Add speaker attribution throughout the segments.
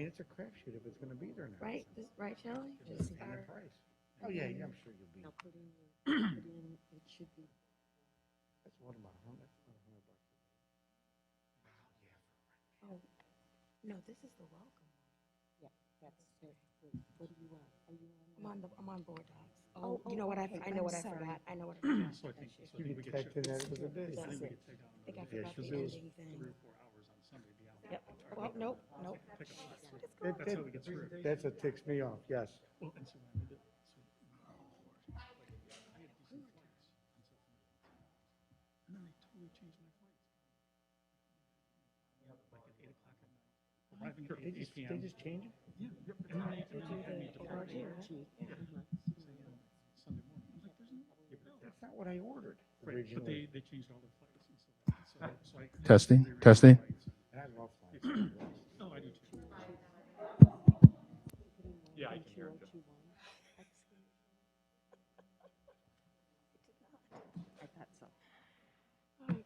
Speaker 1: it's a crapshoot if it's gonna be there now.
Speaker 2: Right, right, Shelley? Just
Speaker 1: And the
Speaker 2: our-
Speaker 1: price. Oh, yeah, I'm sure you'll be.
Speaker 3: Now put in, it should be.
Speaker 1: That's what about $100?
Speaker 2: Oh, no, this is the welcome one.
Speaker 3: Yeah, that's it. What do you want? Are you on?
Speaker 2: I'm on board docs.
Speaker 3: Oh,
Speaker 2: You know what,
Speaker 3: okay,
Speaker 2: I know what I
Speaker 3: I'm sorry.
Speaker 2: forgot. I know what I forgot.
Speaker 4: So I think, so
Speaker 1: You
Speaker 4: we
Speaker 1: get
Speaker 4: get
Speaker 1: tagged in that with a day.
Speaker 2: That's
Speaker 4: we
Speaker 2: it.
Speaker 4: get tagged
Speaker 2: I think I
Speaker 4: down
Speaker 1: Yeah,
Speaker 2: forgot
Speaker 1: she'll
Speaker 2: the
Speaker 1: do
Speaker 2: ending thing.
Speaker 4: 3 or 4 hours on Sunday beyond.
Speaker 2: Yep. Well, nope, nope.
Speaker 4: Pick up.
Speaker 1: That-
Speaker 4: That's how we get through.
Speaker 1: That's what ticks me off, yes.
Speaker 4: Well, and so when we did, so, I had decent flights and then they totally changed my flights. Like at 8 o'clock at night. Arriving at 8 p.m.
Speaker 1: They just change it?
Speaker 4: Yeah, yep. And then they had me depart
Speaker 2: ORG,
Speaker 4: at 6 a.m. Sunday morning. I was like, there's no.
Speaker 1: That's not what I ordered
Speaker 4: Right, but
Speaker 1: originally.
Speaker 4: they changed all their flights and so I.
Speaker 5: Testing,
Speaker 4: they
Speaker 5: testing.
Speaker 1: And I love flights.
Speaker 4: Oh, I do too. Yeah, I can hear it.
Speaker 3: I thought so.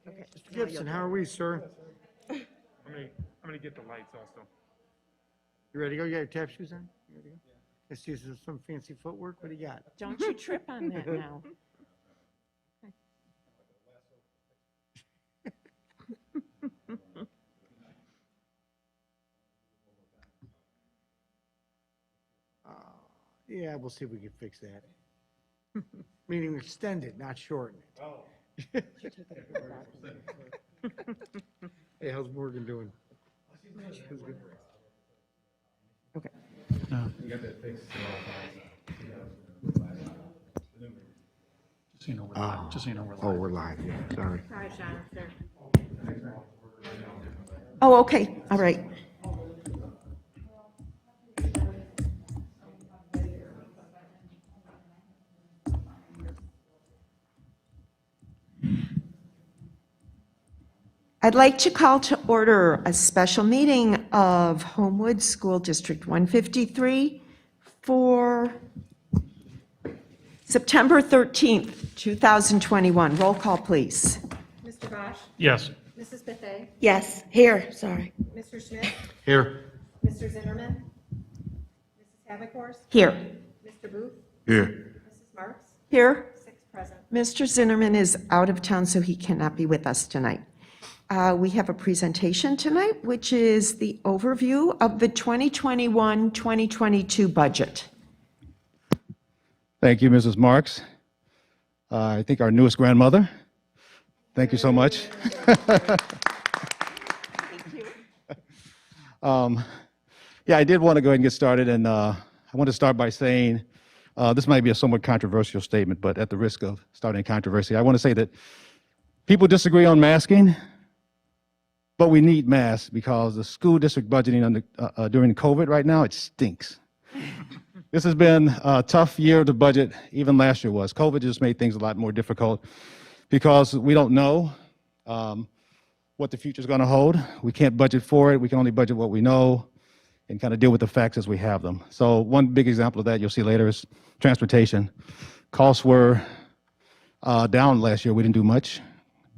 Speaker 2: Okay.
Speaker 1: Mr. Gibson, how are we, sir?
Speaker 4: I'm gonna get the lights also.
Speaker 1: You ready to go? You got your tap shoes on? You ready to go? Let's see, is there some fancy footwork? What do you got?
Speaker 3: Don't you trip on that now.
Speaker 1: Yeah, we'll see if we can fix that. Meaning extend it, not shorten it. Oh. Hey, how's Morgan doing?
Speaker 3: Okay.
Speaker 4: Just so you know we're live. Just so you know we're live.
Speaker 1: Oh, we're live, yeah, sorry.
Speaker 3: Oh, okay, all right. I'd like to call to order a special meeting of Homewood School District 153 for September 13th, 2021. Roll call, please.
Speaker 6: Mr. Bosch?
Speaker 4: Yes.
Speaker 6: Mrs. Bethay?
Speaker 2: Yes, here, sorry.
Speaker 6: Mr. Schmidt?
Speaker 1: Here.
Speaker 6: Mr. Zinnerman? Mrs. Havikhorst?
Speaker 3: Here.
Speaker 6: Mr. Booth?
Speaker 1: Here.
Speaker 6: Mrs. Marks?
Speaker 3: Here.
Speaker 6: 6 present.
Speaker 3: Mr. Zinnerman is out of town, so he cannot be with us tonight. We have a presentation tonight, which is the overview of the 2021-2022 budget.
Speaker 5: Thank you, Mrs. Marks. I think our newest grandmother. Thank you so much. Yeah, I did want to go ahead and get started, and I want to start by saying this might be a somewhat controversial statement, but at the risk of starting a controversy, I want to say that people disagree on masking, but we need masks because the school district budgeting during COVID right now, it stinks. This has been a tough year to budget, even last year was. COVID just made things a lot more difficult because we don't know what the future is going to hold. We can't budget for it. We can only budget what we know and kind of deal with the facts as we have them. So one big example of that you'll see later is transportation. Costs were down last year. We didn't do much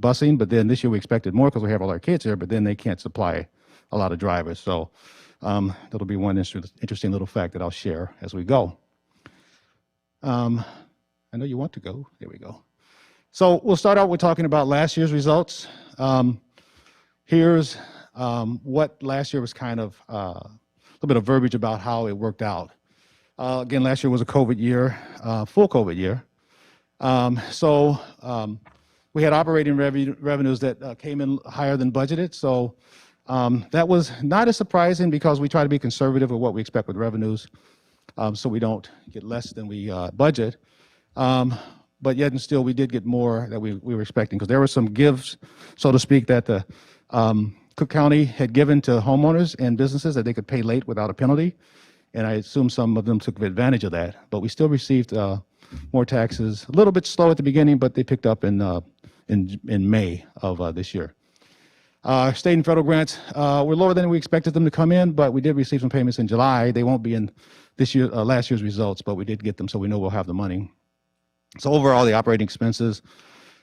Speaker 5: busing, but then this year we expected more because we have all our kids here, but then they can't supply a lot of drivers. So that'll be one interesting little fact that I'll share as we go. I know you want to go. There we go. So we'll start out with talking about last year's results. Here's what last year was kind of a little bit of verbiage about how it worked out. Again, last year was a COVID year, full COVID year. We had operating revenues that came in higher than budgeted. So that was not as surprising because we try to be conservative with what we expect with revenues so we don't get less than we budget. But yet and still, we did get more that we were expecting because there were some gives, so to speak, that the Cook County had given to homeowners and businesses that they could pay late without a penalty. And I assume some of them took advantage of that. But we still received more taxes, a little bit slow at the beginning, but they picked up in May of this year. State and federal grants were lower than we expected them to come in, but we did receive some payments in July. They won't be in this year, last year's results, but we did get them, so we know we'll have the money. So overall, the operating expenses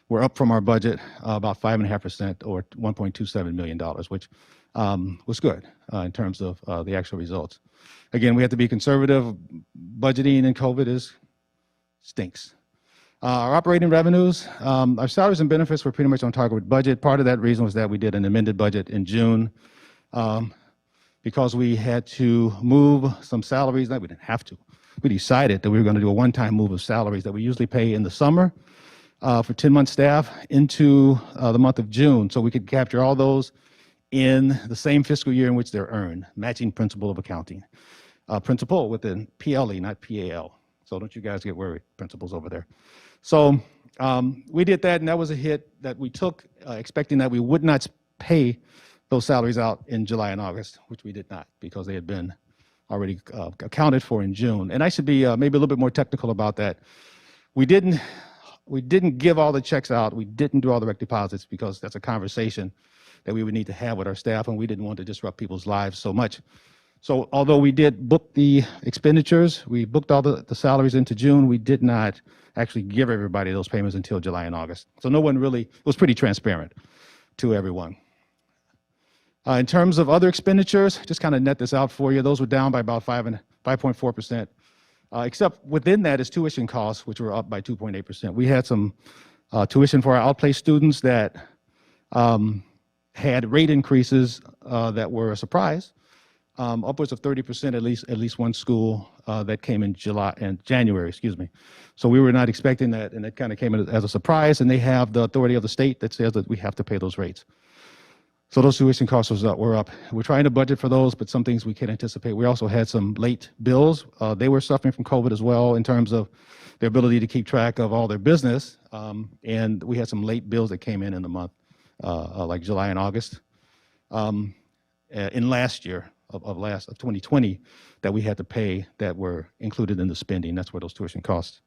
Speaker 5: were up from our budget about 5.5% or $1.27 million, which was good in terms of the actual results. Again, we have to be conservative. Budgeting in COVID stinks. Our operating revenues, our salaries and benefits were pretty much on target with budget. Part of that reason was that we did an amended budget in June because we had to move some salaries. No, we didn't have to. We decided that we were going to do a one-time move of salaries that we usually pay in the summer for 10-month staff into the month of June, so we could capture all those in the same fiscal year in which they're earned, matching principle of accounting. Principal with an PLE, not PAL. So don't you guys get worried, principals over there. So we did that, and that was a hit that we took, expecting that we would not pay those salaries out in July and August, which we did not because they had been already accounted for in June. And I should be maybe a little bit more technical about that. We didn't give all the checks out. We didn't do all the direct deposits because that's a conversation that we would need to have with our staff, and we didn't want to disrupt people's lives so much. So although we did book the expenditures, we booked all the salaries into June, we did not actually give everybody those payments until July and August. So no one really, it was pretty transparent to everyone. In terms of other expenditures, just kind of net this out for you, those were down by about 5.4%. Except within that is tuition costs, which were up by 2.8%. We had some tuition for our outplaced students that had rate increases that were a surprise. Upwards of 30% at least one school that came in January, excuse me. So we were not expecting that, and it kind of came as a surprise, and they have the authority of the state that says that we have to pay those rates. So those tuition costs were up. We're trying to budget for those, but some things we can't anticipate. We also had some late bills. They were suffering from COVID as well in terms of their ability to keep track of all their business, and we had some late bills that came in the month, like July and August, in last year. Of 2020 that we had to pay that were included in the spending. That's where those tuition costs.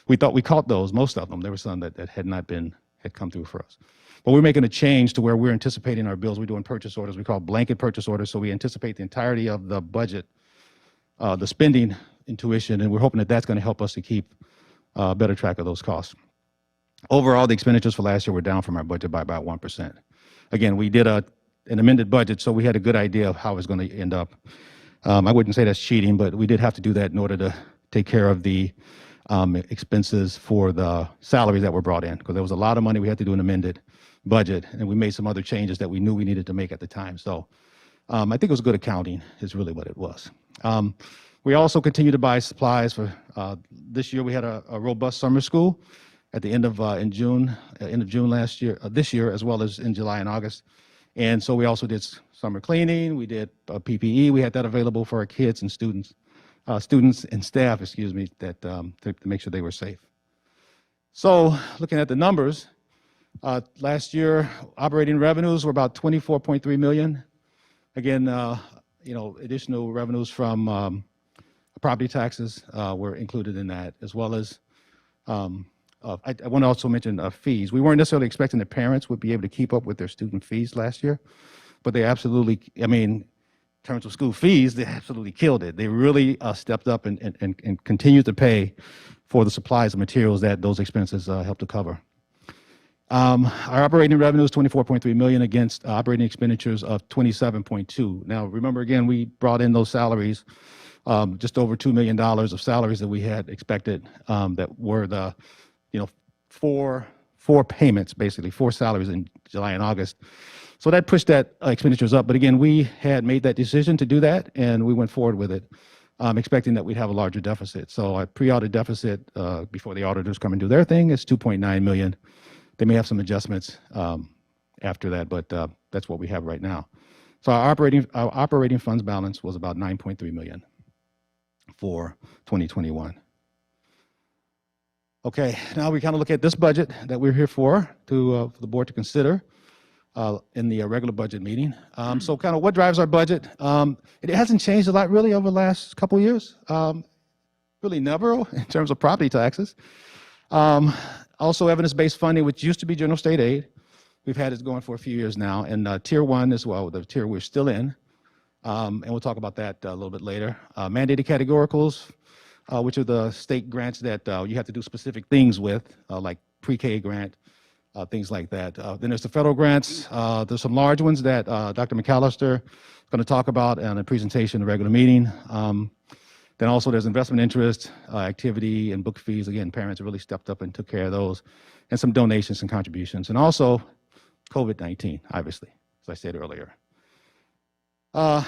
Speaker 5: We thought we caught those, most of them. There were some that had come through for us. But we're making a change to where we're anticipating our bills. We're doing purchase orders. We call blanket purchase orders. So we anticipate the entirety of the budget, the spending in tuition, and we're hoping that that's going to help us to keep better track of those costs. Overall, the expenditures for last year were down from our budget by about 1%. Again, we did an amended budget, so we had a good idea of how it was going to end up. I wouldn't say that's cheating, but we did have to do that in order to take care of the expenses for the salaries that were brought in, because there was a lot of money. We had to do an amended budget, and we made some other changes that we knew we needed to make at the time. So I think it was good accounting is really what it was. We also continue to buy supplies for this year. We had a robust summer school at the end of June last year, this year, as well as in July and August. And so we also did summer cleaning. We did PPE. We had that available for our kids and students and staff, excuse me, that to make sure they were safe. So looking at the numbers, last year operating revenues were about $24.3 million. Again, additional revenues from property taxes were included in that, as well as I want to also mention fees. We weren't necessarily expecting that parents would be able to keep up with their student fees last year, but they absolutely, in terms of school fees, they absolutely killed it. They really stepped up and continued to pay for the supplies and materials that those expenses helped to cover. Our operating revenue is $24.3 million against operating expenditures of $27.2. Now, remember again, we brought in those salaries, just over $2 million of salaries that we had expected that were the four payments, basically, 4 salaries in July and August. So that pushed that expenditures up. But again, we had made that decision to do that, and we went forward with it, expecting that we'd have a larger deficit. So our pre-audit deficit, before the auditors come and do their thing, is $2.9 million. They may have some adjustments after that, but that's what we have right now. So our operating funds balance was about $9.3 million for 2021. Okay, now we kind of look at this budget that we're here for the board to consider in the regular budget meeting. So kind of what drives our budget? It hasn't changed a lot really over the last couple of years. Really never in terms of property taxes. Also evidence-based funding, which used to be general state aid. We've had it going for a few years now, and Tier 1 as well, the tier we're still in. And we'll talk about that a little bit later. Mandated categoricals, which are the state grants that you have to do specific things with, like pre-K grant, things like that. Then there's the federal grants. There's some large ones that Dr. McAllister is going to talk about in a presentation, a regular meeting. Then also there's investment interest, activity, and book fees. Again, parents really stepped up and took care of those, and some donations and contributions. And also COVID-19, obviously, as I said earlier. What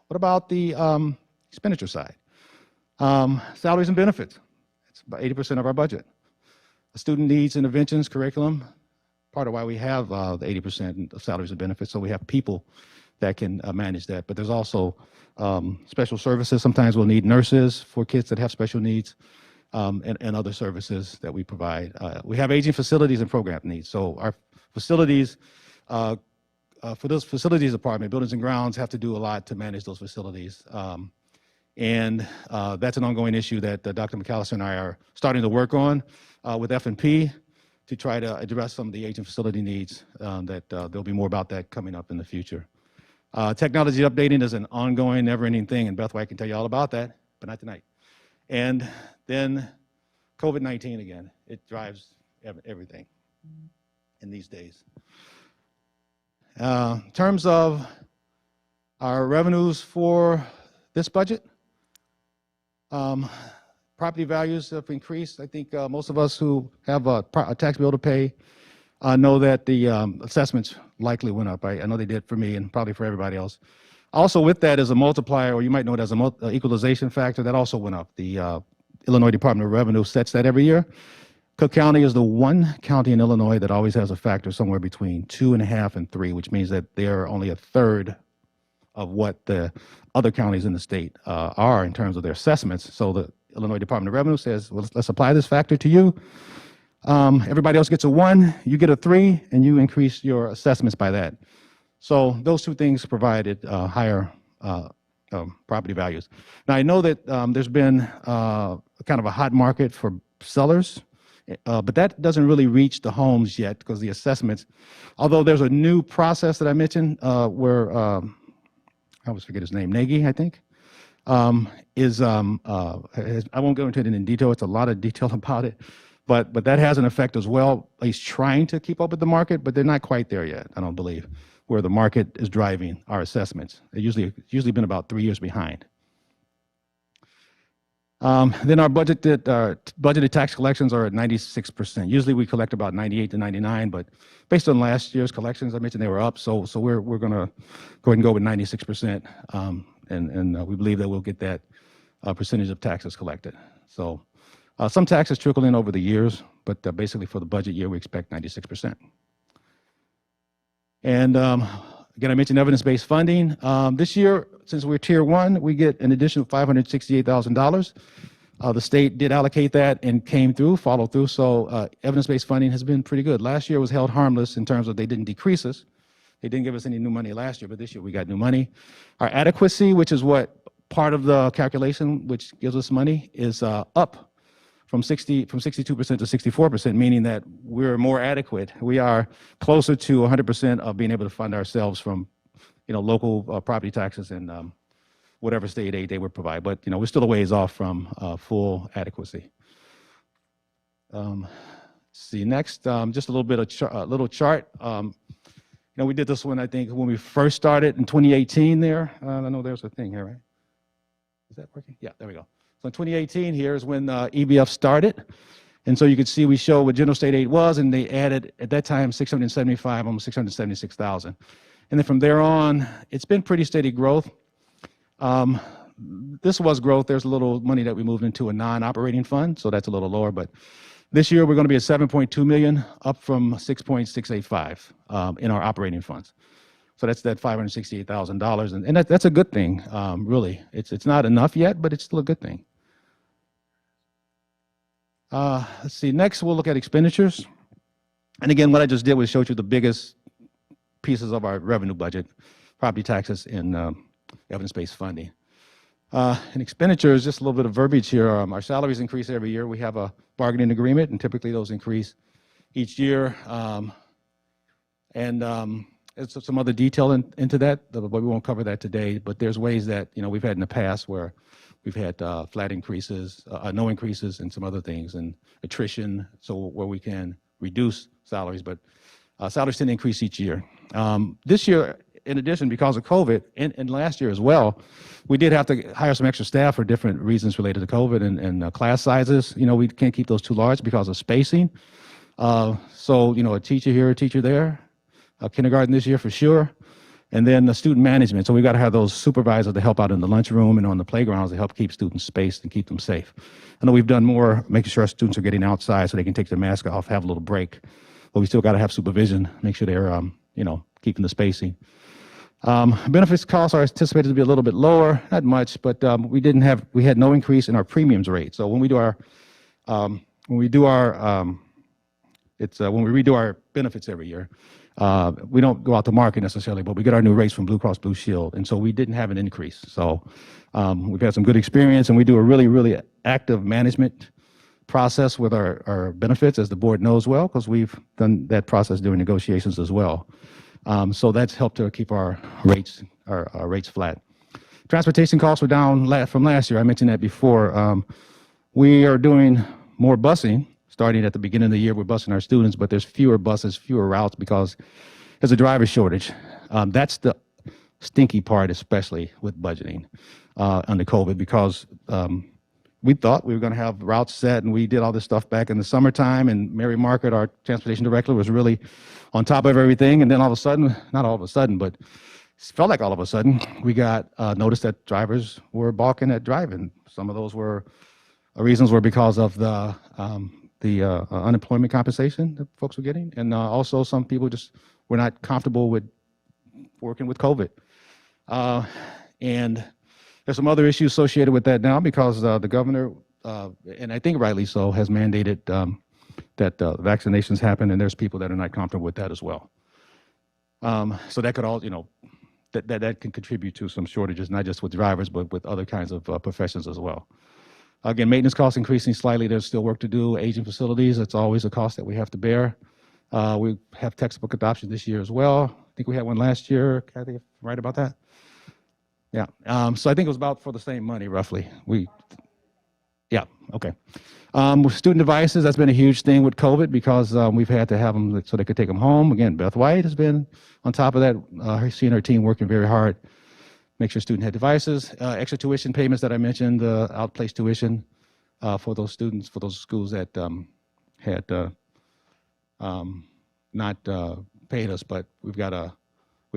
Speaker 5: about the expenditure side? Salaries and benefits. It's about 80% of our budget. Student needs, interventions, curriculum, part of why we have the 80% of salaries and benefits, so we have people that can manage that. But there's also special services. Sometimes we'll need nurses for kids that have special needs, and other services that we provide. We have aging facilities and program needs. So our facilities, for those facilities department, buildings and grounds have to do a lot to manage those facilities. And that's an ongoing issue that Dr. McAllister and I are starting to work on with F&P to try to address some of the aging facility needs. There'll be more about that coming up in the future. Technology updating is an ongoing, never-ending thing, and Beth White can tell you all about that, but not tonight. And then COVID-19 again, it drives everything in these days. In terms of our revenues for this budget, property values have increased. I think most of us who have a tax bill to pay know that the assessments likely went up. I know they did for me and probably for everybody else. Also with that is a multiplier, or you might know it as an equalization factor, that also went up. The Illinois Department of Revenue sets that every year. Cook County is the one county in Illinois that always has a factor somewhere between 2.5 and 3, which means that they're only a third of what the other counties in the state are in terms of their assessments. So the Illinois Department of Revenue says, well, let's apply this factor to you. Everybody else gets a 1, you get a 3, and you increase your assessments by that. So those two things provided higher property values. Now I know that there's been kind of a hot market for sellers, but that doesn't really reach the homes yet because the assessments, although there's a new process that I mentioned where, I always forget his name, Nagy, I think, I won't go into it in detail, it's a lot of detail about it, but that has an effect as well. He's trying to keep up with the market, but they're not quite there yet, I don't believe, where the market is driving our assessments. It's usually been about 3 years behind. Then our budgeted tax collections are at 96%. Usually we collect about 98 to 99, but based on last year's collections, I mentioned they were up, so we're going to go ahead and go with 96%, and we believe that we'll get that percentage of taxes collected. So some taxes trickle in over the years, but basically for the budget year, we expect 96%. And again, I mentioned evidence-based funding. This year, since we're Tier 1, we get an additional $568,000. The state did allocate that and came through, followed through, so evidence-based funding has been pretty good. Last year was held harmless in terms of they didn't decrease us. They didn't give us any new money last year, but this year we got new money. Our adequacy, which is what part of the calculation which gives us money, is up from 62% to 64%, meaning that we're more adequate. We are closer to 100% of being able to fund ourselves from, local property taxes and whatever state aid they would provide. But we're still a ways off from full adequacy. See next, just a little bit of little chart. We did this one, I think, when we first started in 2018. There, I know there's a thing here, right? Is that working? Yeah, there we go. So in 2018 here is when EBF started. And so you can see we show what general state aid was, and they added, at that time, 675, almost 676,000. And then from there on, it's been pretty steady growth. This was growth. There's a little money that we moved into a non-operating fund, so that's a little lower. But this year, we're going to be at 7.2 million, up from 6.685 in our operating funds. So that's that $568,000, and that's a good thing, really. It's not enough yet, but it's still a good thing. Let's see, next we'll look at expenditures. And again, what I just did was show you the biggest pieces of our revenue budget, property taxes and evidence-based funding. And expenditures, just a little bit of verbiage here. Our salaries increase every year. We have a bargaining agreement, and typically those increase each year. There's some other detail into that, but we won't cover that today. But there's ways that we've had in the past where we've had flat increases, no increases, and some other things, and attrition, so where we can reduce salaries, but salaries tend to increase each year. This year, in addition, because of COVID, and last year as well, we did have to hire some extra staff for different reasons related to COVID and class sizes. You know, we can't keep those too large because of spacing. So, you know, a teacher here, a teacher there, kindergarten this year for sure. And then the student management. So we've got to have those supervisors to help out in the lunchroom and on the playgrounds to help keep students spaced and keep them safe. I know we've done more making sure our students are getting outside so they can take their mask off, have a little break. But we still got to have supervision, make sure they're, you know, keeping the spacing. Benefits costs are anticipated to be a little bit lower, not much, but we had no increase in our premiums rate. So when we do our, when we redo our benefits every year, we don't go out to market necessarily, but we get our new rates from Blue Cross Blue Shield. And so we didn't have an increase. So we've had some good experience, and we do a really, really active management process with our benefits, as the board knows well, because we've done that process during negotiations as well. So that's helped to keep our rates flat. Transportation costs were down from last year. I mentioned that before. We are doing more busing. Starting at the beginning of the year, we're busing our students, but there's fewer buses, fewer routes because there's a driver shortage. That's the stinky part, especially with budgeting under COVID, because we thought we were going to have routes set, and we did all this stuff back in the summertime, and Mary Market, our transportation director, was really on top of everything. And then all of a sudden, not all of a sudden, but it felt like all of a sudden, we got noticed that drivers were balking at driving. Some of those reasons were because of the unemployment compensation that folks were getting. And also some people just were not comfortable with working with COVID. And there's some other issues associated with that now because the governor, and I think rightly so, has mandated that vaccinations happen, and there's people that are not comfortable with that as well. So that could all, you know, that can contribute to some shortages, not just with drivers, but with other kinds of professions as well. Again, maintenance costs increasing slightly. There's still work to do. Aging facilities, it's always a cost that we have to bear. We have textbook adoption this year as well. I think we had one last year. Kathy, am I right about that? Yeah. So I think it was about for the same money, roughly. Yeah, okay. With student devices, that's been a huge thing with COVID because we've had to have them so they could take them home. Again, Beth White has been on top of that. She and her team working very hard. Make sure student had devices, extra tuition payments that I mentioned, outplaced tuition for those students, for those schools that had not paid us, but we've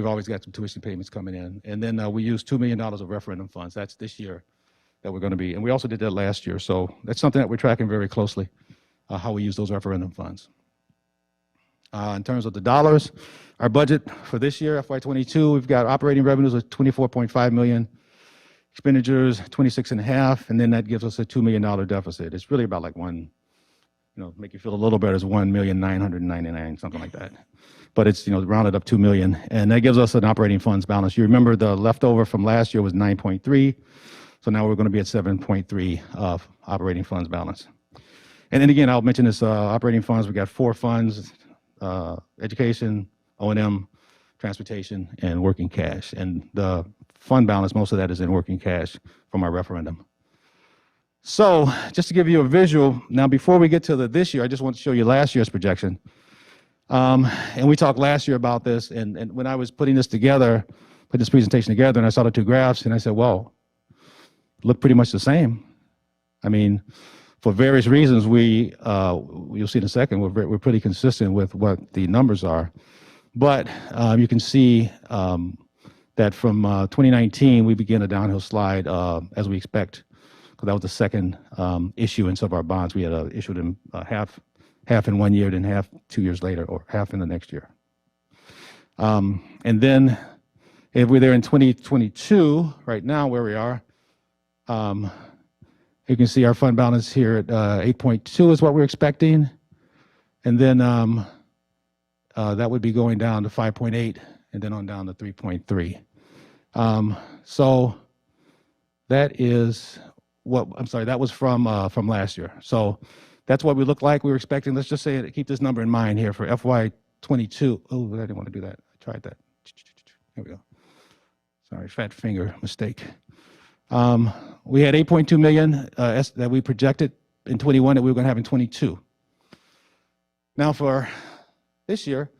Speaker 5: always got some tuition payments coming in. And then we used $2 million of referendum funds. That's this year that we're going to be, and we also did that last year. So that's something that we're tracking very closely, how we use those referendum funds. In terms of the dollars, our budget for this year, FY22, we've got operating revenues of $24.5 million, expenditures 26.5, and then that gives us a $2 million deficit. It's really about like make you feel a little better, is 1,999,000, something like that. But it's, rounded up 2 million, and that gives us an operating funds balance. You remember the leftover from last year was 9.3, so now we're going to be at 7.3 of operating funds balance. And then again, I'll mention this operating funds. We got 4 funds: education, O&M, transportation, and working cash. And the fund balance, most of that is in working cash from our referendum. So just to give you a visual, now before we get to this year, I just want to show you last year's projection. And we talked last year about this, and when I was putting this presentation together, and I saw the 2 graphs, and I said, well, look pretty much the same. I mean, for various reasons, you'll see in a second, we're pretty consistent with what the numbers are. But you can see that from 2019, we began a downhill slide as we expect, because that was the second issuance of our bonds. We had issued them half in 1 year, then half 2 years later, or half in the next year. And then if we're there in 2022, right now where we are, you can see our fund balance here at 8.2 is what we're expecting. And then that would be going down to 5.8 and then on down to 3.3. So that is that was from last year. So that's what we look like. We were expecting, let's just say, keep this number in mind here for FY22. Oh, I didn't want to do that. I tried that. Here we go. Sorry, fat finger mistake. We had 8.2 million that we projected in 21 that we were going to have in 22. Now for this year.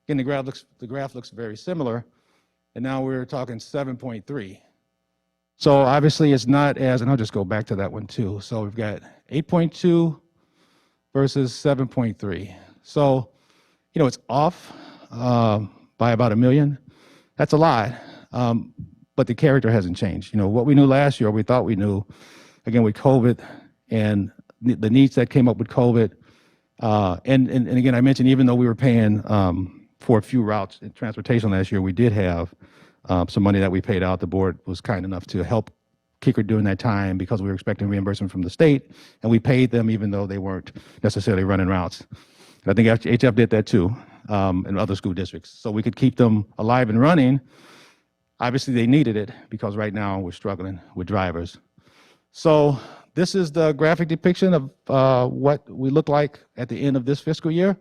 Speaker 5: Again, the graph looks very similar, and now we're talking 7.3. So obviously it's not as, and I'll just go back to that one too. So we've got 8.2 versus 7.3. So, it's off by about $1 million. That's a lot, but the character hasn't changed. What we knew last year, we thought we knew, again, with COVID and the needs that came up with COVID. And again, I mentioned even though we were paying for a few routes in transportation last year, we did have some money that we paid out. The board was kind enough to help Kicker during that time because we were expecting reimbursement from the state, and we paid them even though they weren't necessarily running routes. And I think HF did that too, and other school districts. So we could keep them alive and running. Obviously, they needed it because right now we're struggling with drivers. So this is the graphic depiction of what we look like at the end of this fiscal year.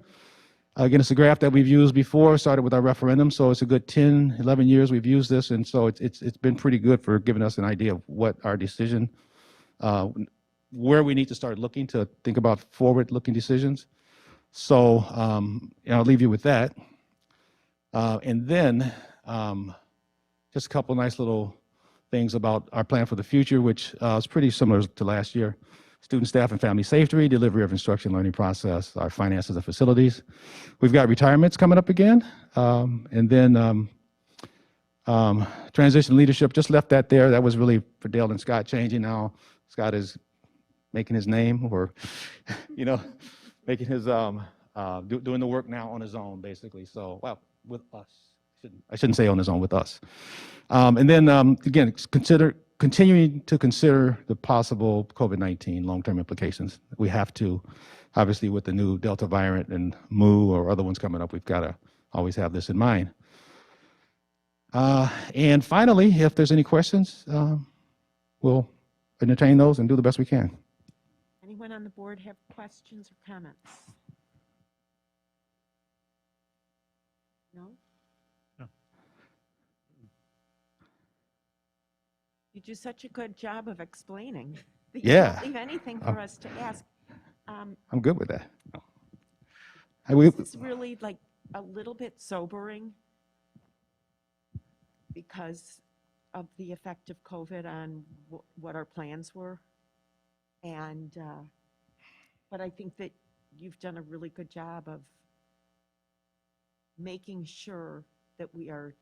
Speaker 5: Again, it's a graph that we've used before, started with our referendum, so it's a good 10, 11 years we've used this, and so it's been pretty good for giving us an idea of what our decision, where we need to start looking to think about forward-looking decisions. So I'll leave you with that. And then just a couple nice little things about our plan for the future, which is pretty similar to last year. Student, staff, and family safety, delivery of instruction learning process, our finances and facilities. We've got retirements coming up again. And then transition leadership, just left that there. That was really for Dale and Scott changing. Now Scott is making his name, or, making his, doing the work now on his own, basically. So, well, with us. I shouldn't say on his own, with us. And then, again, continuing to consider the possible COVID-19 long-term implications. We have to, obviously, with the new Delta variant and Mu or other ones coming up, we've got to always have this in mind. And finally, if there's any questions, we'll entertain those and do the best we can.
Speaker 2: Anyone on the board have questions or comments? No?
Speaker 4: No.
Speaker 2: You do such a good job of explaining. You
Speaker 5: Yeah.
Speaker 2: don't leave anything for us to ask.
Speaker 5: I'm good with that.
Speaker 2: This is really like a little bit sobering because of the effect of COVID on what our plans were. And, but I think that you've done a really good job of making sure that we are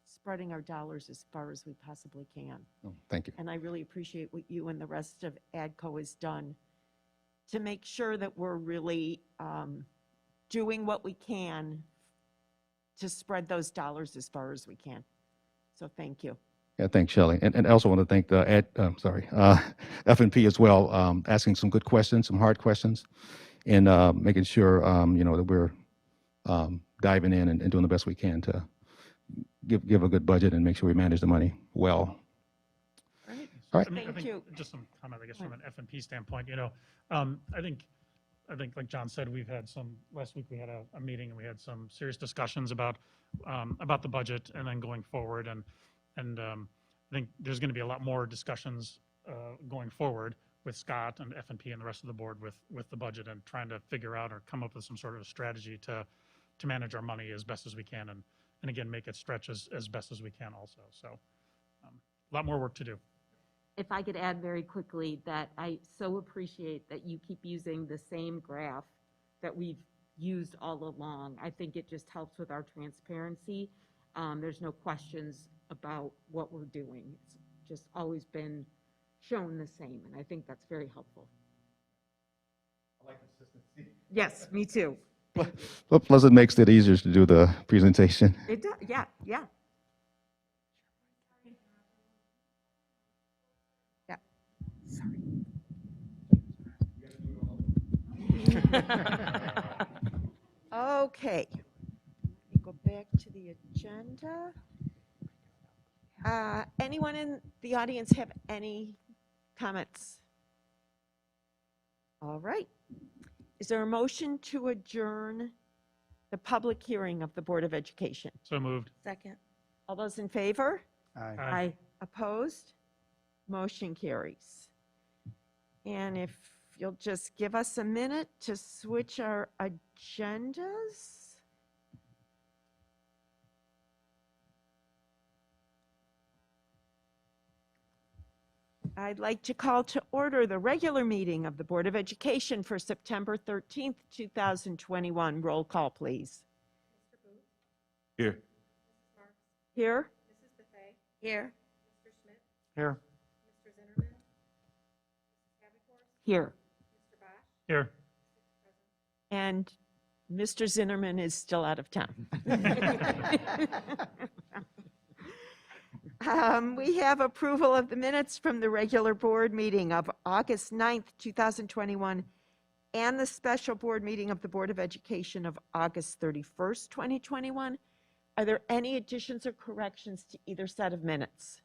Speaker 2: spreading our dollars as far as we possibly can.
Speaker 5: Oh, thank you.
Speaker 2: And I really appreciate what you and the rest of ADCO has done to make sure that we're really doing what we can to spread those dollars as far as we can. So thank you.
Speaker 5: Yeah, thanks, Shelley. And I also want to thank the F&P as well, asking some good questions, some hard questions, and making sure, that we're diving in and doing the best we can to give a good budget and make sure we manage the money well. All right.
Speaker 2: Thank you.
Speaker 4: Just some comment, I guess, from an F&P standpoint. I think like John said, last week we had a meeting and we had some serious discussions about the budget and then going forward. And I think there's going to be a lot more discussions going forward with Scott and F&P and the rest of the board with the budget and trying to figure out or come up with some sort of a strategy to manage our money as best as we can and again, make it stretch as best as we can also. So a lot more work to do.
Speaker 7: If I could add very quickly that I so appreciate that you keep using the same graph that we've used all along. I think it just helps with our transparency. There's no questions about what we're doing. It's just always been shown the same, and I think that's very helpful.
Speaker 5: I like consistency.
Speaker 7: Yes, me too.
Speaker 5: Plus, it makes it easier to do the presentation.
Speaker 7: It does, yeah. Yeah,
Speaker 2: Okay. Let me go back to the agenda. Anyone in the audience have any comments? All right. Is there a motion to adjourn the public hearing of the Board of Education?
Speaker 4: So moved.
Speaker 2: Second. All those in favor?
Speaker 1: Aye.
Speaker 4: Aye.
Speaker 2: Opposed? Motion carries. And if you'll just give us a minute to switch our agendas. I'd like to call to order the regular meeting of the Board of Education for September 13th, 2021. Roll call, please.
Speaker 5: Here.
Speaker 2: Here?
Speaker 6: Mrs. Buffet,
Speaker 2: Here.
Speaker 6: Mr. Schmidt,
Speaker 1: Here.
Speaker 6: Mr. Zinnerman, Mrs. Havikhorst,
Speaker 7: Here.
Speaker 6: Mr. Bosch,
Speaker 4: Here.
Speaker 2: And Mr. Zinnerman is still out of town. We have approval of the minutes from the regular board meeting of August 9th, 2021, and the special board meeting of the Board of Education of August 31st, 2021. Are there any additions or corrections to either set of minutes?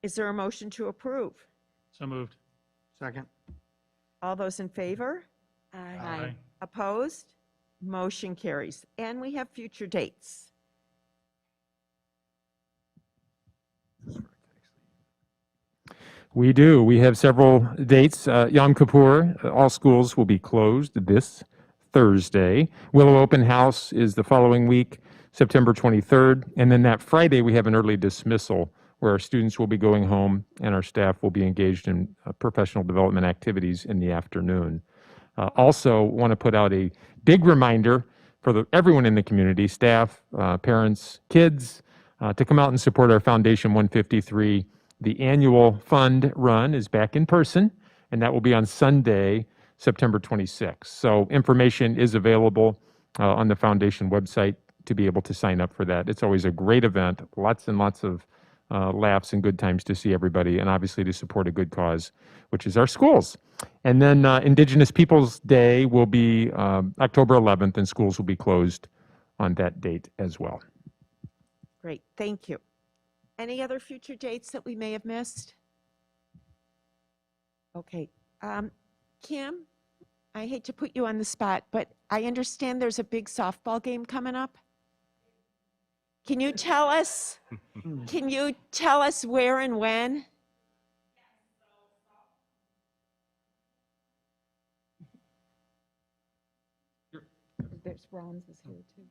Speaker 2: Is there a motion to approve?
Speaker 4: So moved.
Speaker 1: Second.
Speaker 2: All those in favor?
Speaker 4: Aye.
Speaker 2: Opposed? Motion carries. And we have future dates.
Speaker 8: We do. We have several dates. Yom Kippur, all schools will be closed this Thursday. Willow Open House is the following week, September 23rd. And then that Friday, we have an early dismissal where our students will be going home and our staff will be engaged in professional development activities in the afternoon. Also, want to put out a big reminder for everyone in the community, staff, parents, kids, to come out and support our Foundation 153. The annual fund run is back in person, and that will be on Sunday, September 26th. So information is available on the foundation website to be able to sign up for that. It's always a great event, lots and lots of laughs and good times to see everybody, and obviously to support a good cause, which is our schools. And then Indigenous Peoples Day will be October 11th, and schools will be closed on that date as well.
Speaker 2: Great, thank you. Any other future dates that we may have missed? Okay, Kim, I hate to put you on the spot, but I understand there's a big softball game coming up. Can you tell us where and when? There's Ron's is here too.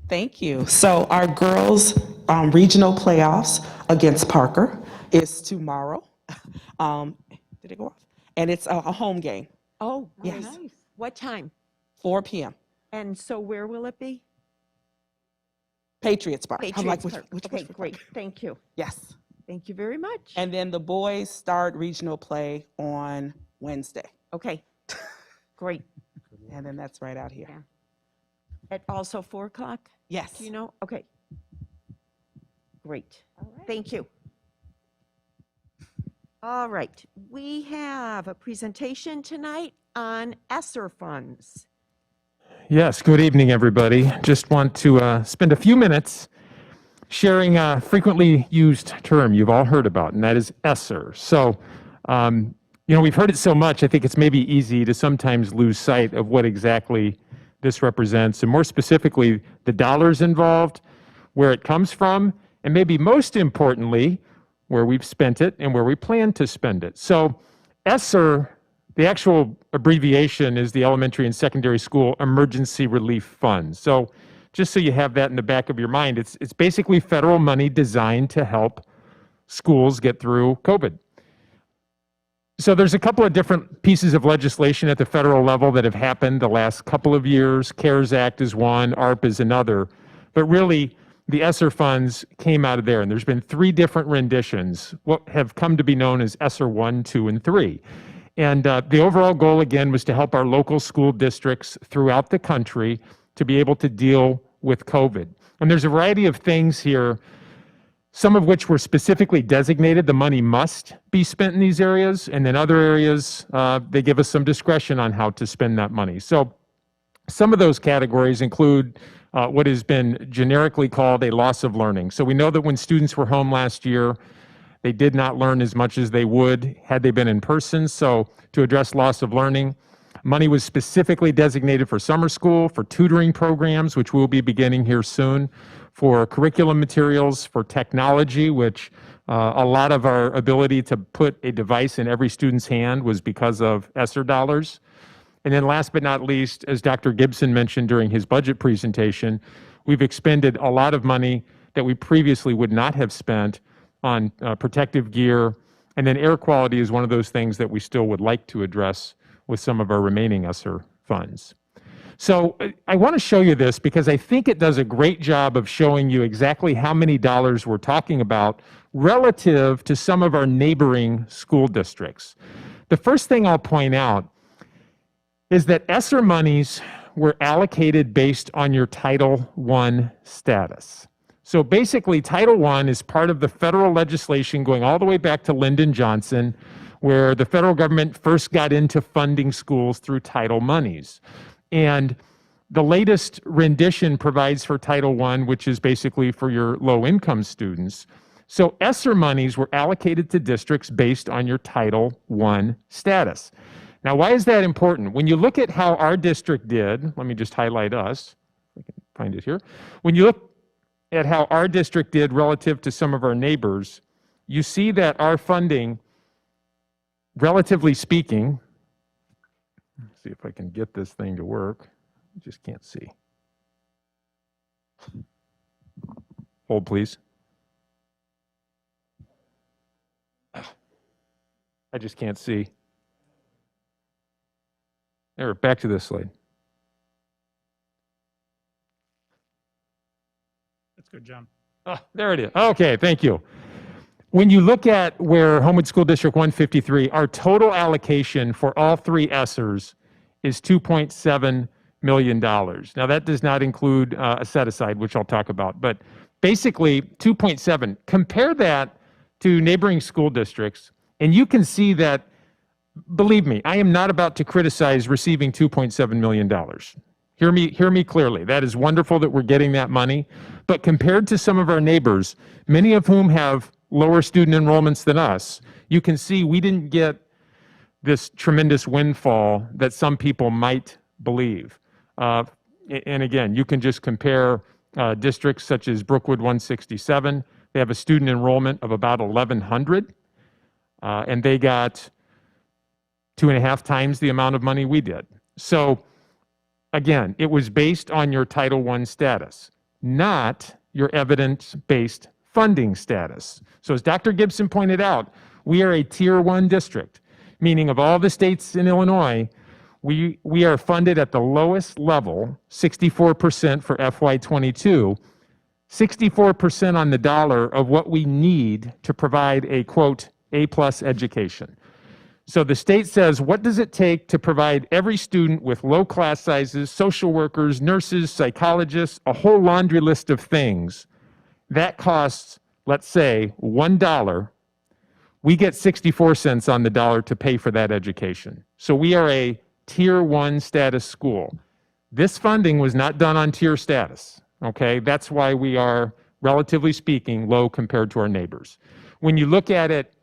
Speaker 9: Thank you. So our girls' regional playoffs against Parker is tomorrow. Did it go off? And it's a home game,
Speaker 2: Oh,
Speaker 9: Yes.
Speaker 2: nice. What time?
Speaker 9: 4 p.m.
Speaker 2: And so where will it be?
Speaker 9: Patriots Park. I'm like,
Speaker 2: Patriots Park. Okay, great, thank you.
Speaker 9: Yes.
Speaker 2: Thank you very much.
Speaker 9: And then the boys start regional play on Wednesday.
Speaker 2: Okay, great.
Speaker 9: And then that's right out here.
Speaker 2: Yeah. At also 4 o'clock?
Speaker 9: Yes.
Speaker 2: Do you know? Okay. Great. Thank you. All right, we have a presentation tonight on ESSER funds.
Speaker 8: Yes, good evening, everybody. Just want to spend a few minutes sharing a frequently used term you've all heard about, and that is ESSER. So, we've heard it so much, I think it's maybe easy to sometimes lose sight of what exactly this represents, and more specifically, the dollars involved, where it comes from, and maybe most importantly, where we've spent it and where we plan to spend it. So ESSER, the actual abbreviation is the Elementary and Secondary School Emergency Relief Fund. So just so you have that in the back of your mind, it's basically federal money designed to help schools get through COVID. So there's a couple of different pieces of legislation at the federal level that have happened the last couple of years. CARES Act is one, ARP is another. But really, the ESSER funds came out of there, and there's been 3 different renditions, what have come to be known as SR1, 2, and 3. And the overall goal, again, was to help our local school districts throughout the country to be able to deal with COVID. And there's a variety of things here, some of which were specifically designated. The money must be spent in these areas, and then other areas, they give us some discretion on how to spend that money. So some of those categories include what has been generically called a loss of learning. So we know that when students were home last year, they did not learn as much as they would had they been in person. So to address loss of learning, money was specifically designated for summer school, for tutoring programs, which we'll be beginning here soon, for curriculum materials, for technology, which a lot of our ability to put a device in every student's hand was because of ESSER dollars. And then last but not least, as Dr. Gibson mentioned during his budget presentation, we've expended a lot of money that we previously would not have spent on protective gear. And then air quality is one of those things that we still would like to address with some of our remaining ESSER funds. So I want to show you this because I think it does a great job of showing you exactly how many dollars we're talking about relative to some of our neighboring school districts. The first thing I'll point out is that ESSER monies were allocated based on your Title I status. So basically, Title I is part of the federal legislation going all the way back to Lyndon Johnson, where the federal government first got into funding schools through title monies. And the latest rendition provides for Title I, which is basically for your low-income students. So ESSER monies were allocated to districts based on your Title I status. Now, why is that important? When you look at how our district did, let me just highlight us, if I can find it here. When you look at how our district did relative to some of our neighbors, you see that our funding, relatively speaking, let's see if I can get this thing to work. I just can't see. Hold, please. I just can't see. There, back to this slide.
Speaker 4: That's good, John.
Speaker 8: Oh, there it is. Okay, thank you. When you look at where Homewood School District 153, our total allocation for all three ESSERs is $2.7 million. Now, that does not include a set-aside, which I'll talk about, but basically 2.7. Compare that to neighboring school districts, and you can see that, believe me, I am not about to criticize receiving $2.7 million. Hear me clearly. That is wonderful that we're getting that money, but compared to some of our neighbors, many of whom have lower student enrollments than us, you can see we didn't get this tremendous windfall that some people might believe. And again, you can just compare districts such as Brookwood 167. They have a student enrollment of about 1,100, and they got 2.5 times the amount of money we did. So again, it was based on your Title I status, not your evidence-based funding status. So as Dr. Gibson pointed out, we are a Tier 1 district, meaning of all the states in Illinois, we are funded at the lowest level, 64% for FY22, 64% on the dollar of what we need to provide a, quote, A+ education. So the state says, what does it take to provide every student with low class sizes, social workers, nurses, psychologists, a whole laundry list of things? That costs, let's say, $1. We get 64 cents on the dollar to pay for that education. So we are a Tier 1 status school. This funding was not done on tier status, okay? That's why we are, relatively speaking, low compared to our neighbors. When you look at it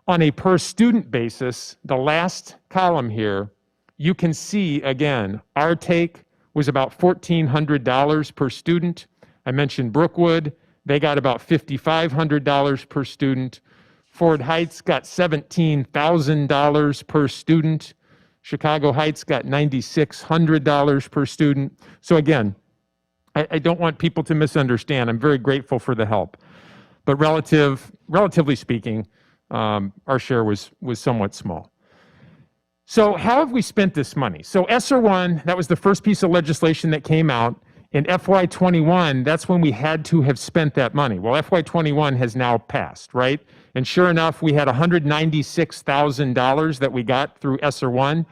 Speaker 8: on a per student basis, the last column here, you can see, again, our take was about $1,400 per student. I mentioned Brookwood. They got about $5,500 per student. Ford Heights got $17,000 per student. Chicago Heights got $9,600 per student. So again, I don't want people to misunderstand. I'm very grateful for the help. But relatively speaking, our share was somewhat small. So how have we spent this money? So SR1, that was the first piece of legislation that came out. In FY21, that's when we had to have spent that money. Well, FY21 has now passed, right? And sure enough, we had $196,000 that we got through SR1.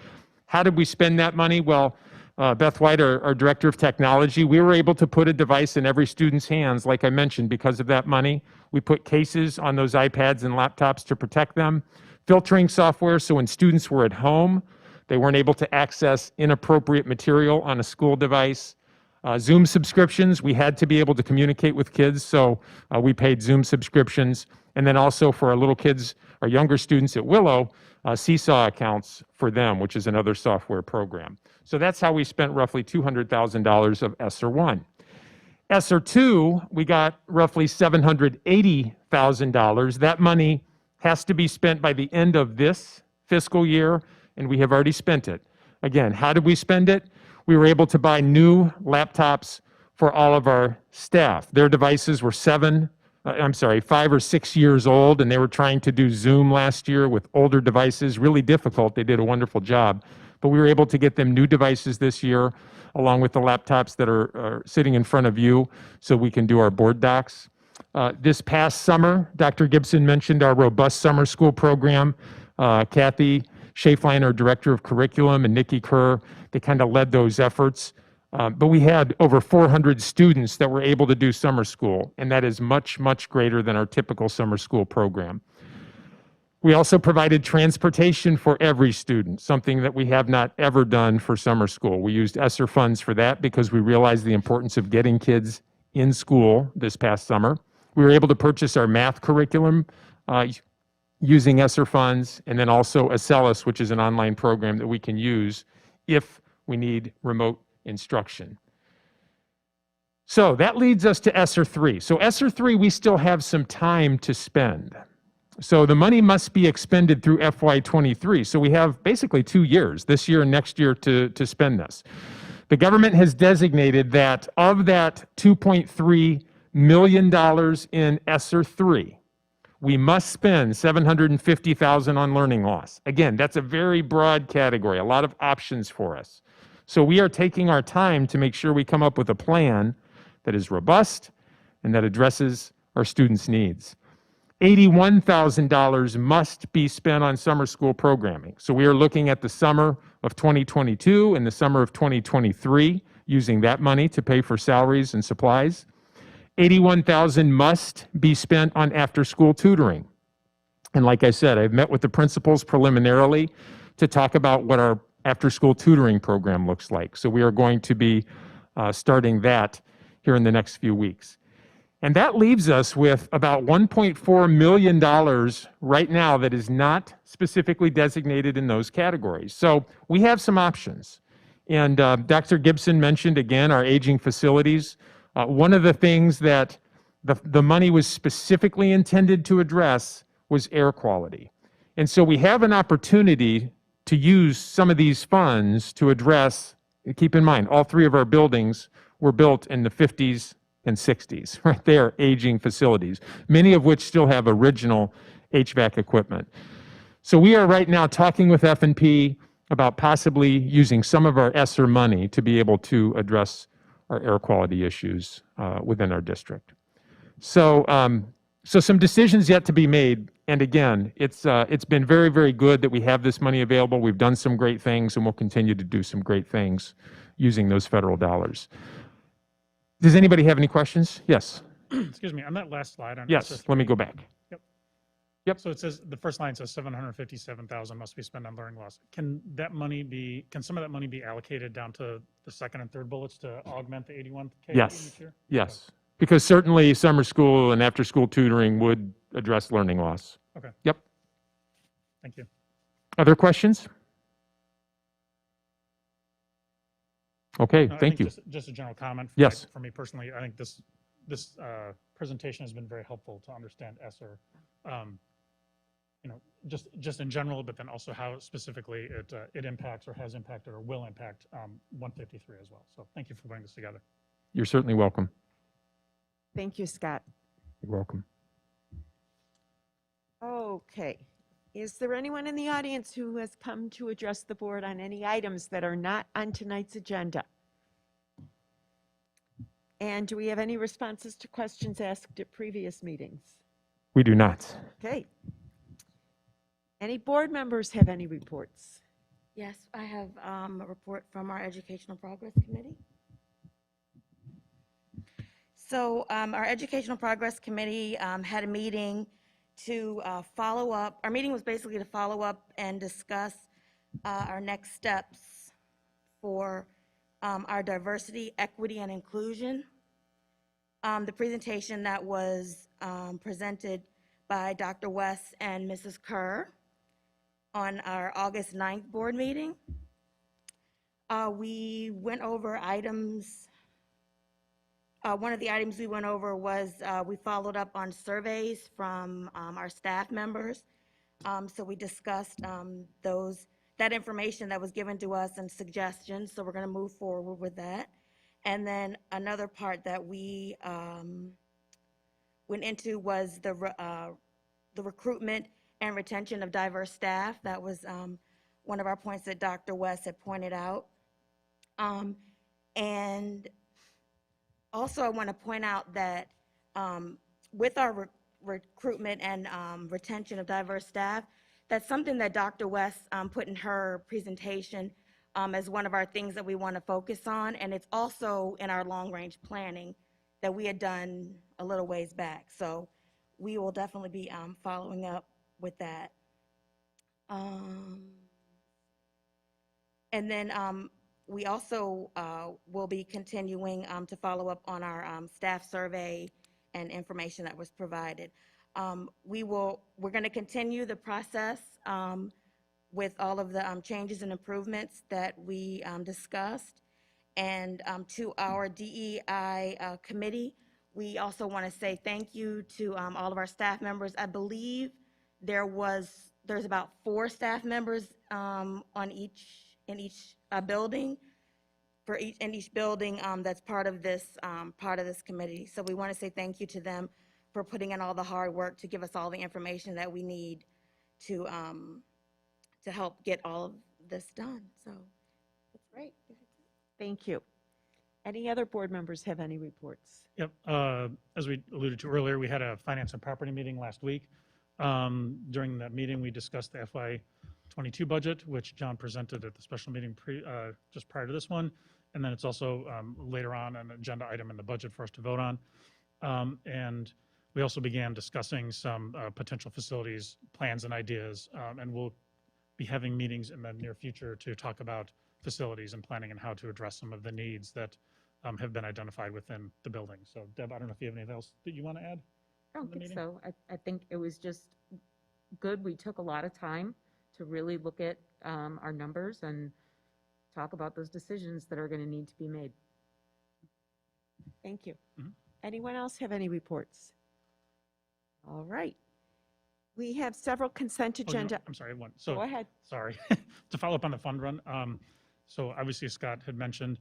Speaker 8: How did we spend that money? Well, Beth White, our Director of Technology, we were able to put a device in every student's hands, like I mentioned, because of that money. We put cases on those iPads and laptops to protect them. Filtering software, so when students were at home, they weren't able to access inappropriate material on a school device. Zoom subscriptions, we had to be able to communicate with kids, so we paid Zoom subscriptions. And then also for our little kids, our younger students at Willow, Seesaw accounts for them, which is another software program. So that's how we spent roughly $200,000 of SR1. SR2, we got roughly $780,000. That money has to be spent by the end of this fiscal year, and we have already spent it. Again, how did we spend it? We were able to buy new laptops for all of our staff. Their devices were 5 or 6 years old, and they were trying to do Zoom last year with older devices, really difficult. They did a wonderful job. But we were able to get them new devices this year, along with the laptops that are sitting in front of you, so we can do our board docs. This past summer, Dr. Gibson mentioned our robust summer school program. Kathy Schafline, our Director of Curriculum, and Nikki Kerr, they kind of led those efforts. But we had over 400 students that were able to do summer school, and that is much, much greater than our typical summer school program. We also provided transportation for every student, something that we have not ever done for summer school. We used ESSER funds for that because we realized the importance of getting kids in school this past summer. We were able to purchase our math curriculum using ESSER funds, and then also Acellus, which is an online program that we can use if we need remote instruction. So that leads us to SR3. So SR3, we still have some time to spend. So the money must be expended through FY23. So we have basically 2 years, this year and next year, to spend this. The government has designated that of that $2.3 million in SR3, we must spend $750,000 on learning loss. Again, that's a very broad category, a lot of options for us. So we are taking our time to make sure we come up with a plan that is robust and that addresses our students' needs. $81,000 must be spent on summer school programming. So we are looking at the summer of 2022 and the summer of 2023, using that money to pay for salaries and supplies. $81,000 must be spent on after-school tutoring. And like I said, I've met with the principals preliminarily to talk about what our after-school tutoring program looks like. So we are going to be starting that here in the next few weeks. And that leaves us with about $1.4 million right now that is not specifically designated in those categories. So we have some options. And Dr. Gibson mentioned, again, our aging facilities. One of the things that the money was specifically intended to address was air quality. And so we have an opportunity to use some of these funds to address, keep in mind, all 3 of our buildings were built in the 50s and 60s, right there, aging facilities, many of which still have original HVAC equipment. So we are right now talking with F&P about possibly using some of our ESSER money to be able to address our air quality issues within our district. So some decisions yet to be made. And again, it's been very, very good that we have this money available. We've done some great things, and we'll continue to do some great things using those federal dollars. Does anybody have any questions? Yes.
Speaker 4: Excuse me, on that last slide. On
Speaker 8: Yes,
Speaker 4: SR3,
Speaker 8: let me go back. Yep.
Speaker 4: So it says, the first line says 757,000 must be spent on learning loss. Can some of that money be allocated down to the second and third bullets to augment the 81K
Speaker 8: Yes.
Speaker 4: each year?
Speaker 8: Yes. Because certainly summer school and after-school tutoring would address learning loss.
Speaker 4: Okay.
Speaker 8: Yep.
Speaker 4: Thank you.
Speaker 8: Other questions? Okay,
Speaker 4: No, I
Speaker 8: thank
Speaker 4: think
Speaker 8: you.
Speaker 4: Just a general comment.
Speaker 8: Yes.
Speaker 4: For me personally, I think this presentation has been very helpful to understand ESSER. Just in general, but then also how specifically it impacts or has impacted or will impact 153 as well. So thank you for putting this together.
Speaker 8: You're certainly welcome.
Speaker 2: Thank you, Scott.
Speaker 8: You're welcome.
Speaker 2: Okay. Is there anyone in the audience who has come to address the board on any items that are not on tonight's agenda? And do we have any responses to questions asked at previous meetings?
Speaker 8: We do not.
Speaker 2: Okay. Any board members have any reports?
Speaker 6: Yes, I have a report from our Educational Progress Committee. So our Educational Progress Committee had a meeting to follow up. Our meeting was basically to follow up and discuss our next steps for our diversity, equity, and inclusion. The presentation that was presented by Dr. West and Mrs. Kerr on our August 9th board meeting. We went over items. One of the items we went over was we followed up on surveys from our staff members. So we discussed those that information that was given to us and suggestions, so we're going to move forward with that. And then another part that we went into was the recruitment and retention of diverse staff. That was one of our points that Dr. West had pointed out. And also I want to point out that with our recruitment and retention of diverse staff, that's something that Dr. West put in her presentation as one of our things that we want to focus on, and it's also in our long-range planning that we had done a little ways back. So we will definitely be following up with that. And then we also will be continuing to follow up on our staff survey and information that was provided. We're going to continue the process with all of the changes and improvements that we discussed. And to our DEI committee, we also want to say thank you to all of our staff members. I believe there's about 4 staff members in each building, in each building that's part of this committee. So we want to say thank you to them for putting in all the hard work to give us all the information that we need to help get all of this done. So that's great.
Speaker 2: Thank you. Any other board members have any reports?
Speaker 4: Yep. As we alluded to earlier, we had a finance and property meeting last week. During that meeting, we discussed the FY22 budget, which John presented at the special meeting just prior to this one. And then it's also later on an agenda item in the budget for us to vote on. And we also began discussing some potential facilities, plans and ideas, and we'll be having meetings in the near future to talk about facilities and planning and how to address some of the needs that have been identified within the building. So Deb, I don't know if you have anything else that you want to add?
Speaker 7: I don't
Speaker 4: the
Speaker 7: think
Speaker 4: meeting?
Speaker 7: so. I think it was just good. We took a lot of time to really look at our numbers and talk about those decisions that are going to need to be made.
Speaker 2: Thank you.
Speaker 4: Mhm.
Speaker 2: Anyone else have any reports? All right. We have several consent
Speaker 4: Oh, you know,
Speaker 2: agenda.
Speaker 4: I'm sorry, one.
Speaker 2: Go
Speaker 4: So,
Speaker 2: ahead.
Speaker 4: sorry, to follow up on the fund run. So obviously Scott had mentioned,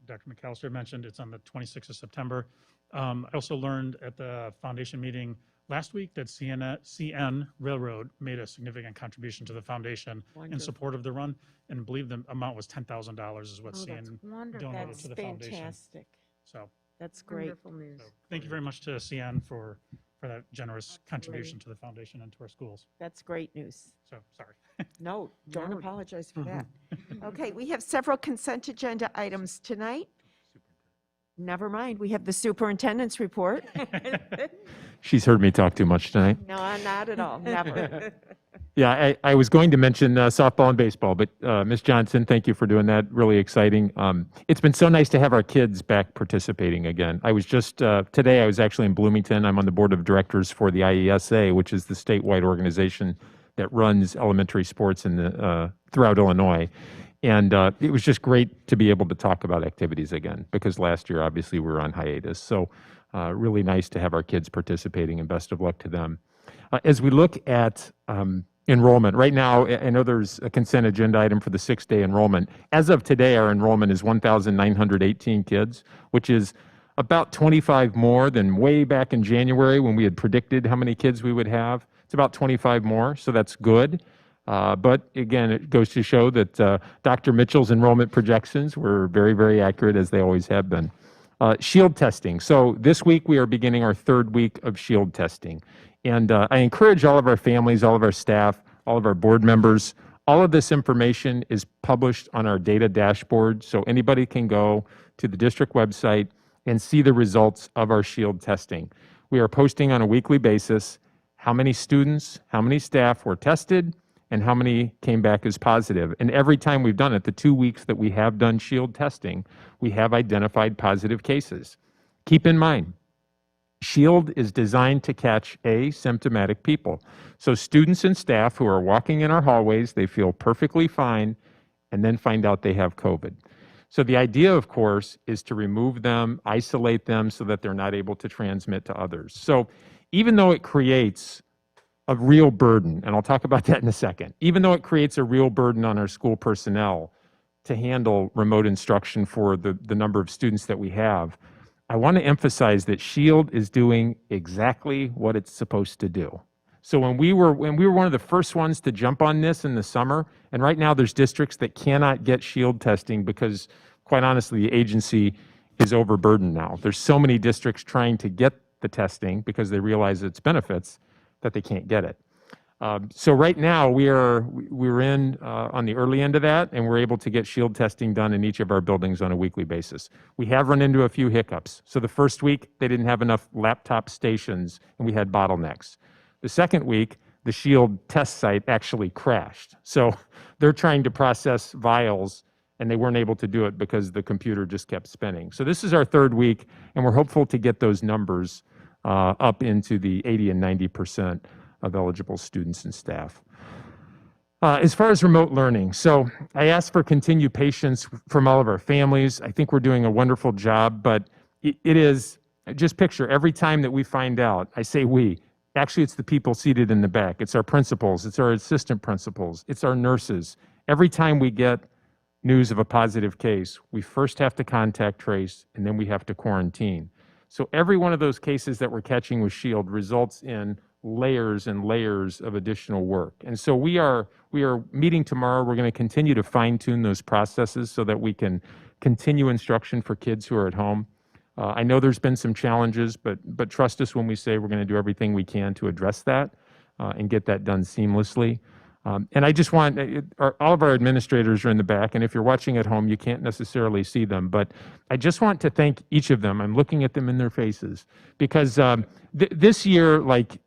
Speaker 4: Dr. McAllister mentioned, it's on the 26th of September. I also learned at the foundation meeting last week that CN Railroad made a significant contribution to the foundation in
Speaker 2: Wonderful.
Speaker 4: support of the run, and I believe the amount was $10,000 is what
Speaker 7: Oh, that's
Speaker 4: CN
Speaker 7: wonderful.
Speaker 4: donated
Speaker 2: That's
Speaker 4: to the foundation.
Speaker 2: fantastic.
Speaker 4: So,
Speaker 2: That's great.
Speaker 7: Wonderful news.
Speaker 4: so thank you very much to CN for that generous contribution to the foundation and to our schools.
Speaker 2: That's great news.
Speaker 4: So, sorry.
Speaker 2: No, don't
Speaker 7: No.
Speaker 2: apologize for that. Okay, we have several consent agenda items tonight. Never mind, we have the superintendent's report.
Speaker 8: She's heard me talk too much tonight.
Speaker 2: No, not at all, never.
Speaker 8: Yeah, I was going to mention softball and baseball, but Ms. Johnson, thank you for doing that. Really exciting. It's been so nice to have our kids back participating again. I was just, today I was actually in Bloomington. I'm on the board of directors for the IESA, which is the statewide organization that runs elementary sports throughout Illinois. And it was just great to be able to talk about activities again, because last year, obviously, we were on hiatus. So really nice to have our kids participating, and best of luck to them. As we look at enrollment, right now, I know there's a consent agenda item for the 6-day enrollment. As of today, our enrollment is 1,918 kids, which is about 25 more than way back in January when we had predicted how many kids we would have. It's about 25 more, so that's good. But again, it goes to show that Dr. Mitchell's enrollment projections were very, very accurate, as they always have been. Shield testing. So this week, we are beginning our 3rd week of shield testing. And I encourage all of our families, all of our staff, all of our board members, all of this information is published on our data dashboard, so anybody can go to the district website and see the results of our shield testing. We are posting on a weekly basis how many students, how many staff were tested, and how many came back as positive. And every time we've done it, the 2 weeks that we have done shield testing, we have identified positive cases. Keep in mind, SHIELD is designed to catch asymptomatic people. So students and staff who are walking in our hallways, they feel perfectly fine, and then find out they have COVID. So the idea, of course, is to remove them, isolate them so that they're not able to transmit to others. So even though it creates a real burden, and I'll talk about that in a second. Even though it creates a real burden on our school personnel to handle remote instruction for the number of students that we have, I want to emphasize that SHIELD is doing exactly what it's supposed to do. So when we were one of the first ones to jump on this in the summer, and right now there's districts that cannot get SHIELD testing because, quite honestly, the agency is overburdened now. There's so many districts trying to get the testing because they realize its benefits that they can't get it. So right now we're in on the early end of that, and we're able to get SHIELD testing done in each of our buildings on a weekly basis. We have run into a few hiccups. So the first week they didn't have enough laptop stations, and we had bottlenecks. The second week, the SHIELD test site actually crashed. So they're trying to process vials, and they weren't able to do it because the computer just kept spinning. So this is our third week, and we're hopeful to get those numbers up into the 80 and 90% of eligible students and staff. As far as remote learning, so I ask for continued patience from all of our families. I think we're doing a wonderful job, but it is, just picture every time that we find out, I say we, actually it's the people seated in the back. It's our principals, it's our assistant principals, it's our nurses. Every time we get news of a positive case, we first have to contact trace, and then we have to quarantine. So every one of those cases that we're catching with SHIELD results in layers and layers of additional work. And so we are meeting tomorrow. We're going to continue to fine-tune those processes so that we can continue instruction for kids who are at home. I know there's been some challenges, but trust us when we say we're going to do everything we can to address that and get that done seamlessly. And I just want, all of our administrators are in the back, and if you're watching at home, you can't necessarily see them, but I just want to thank each of them. I'm looking at them in their faces, because this year, like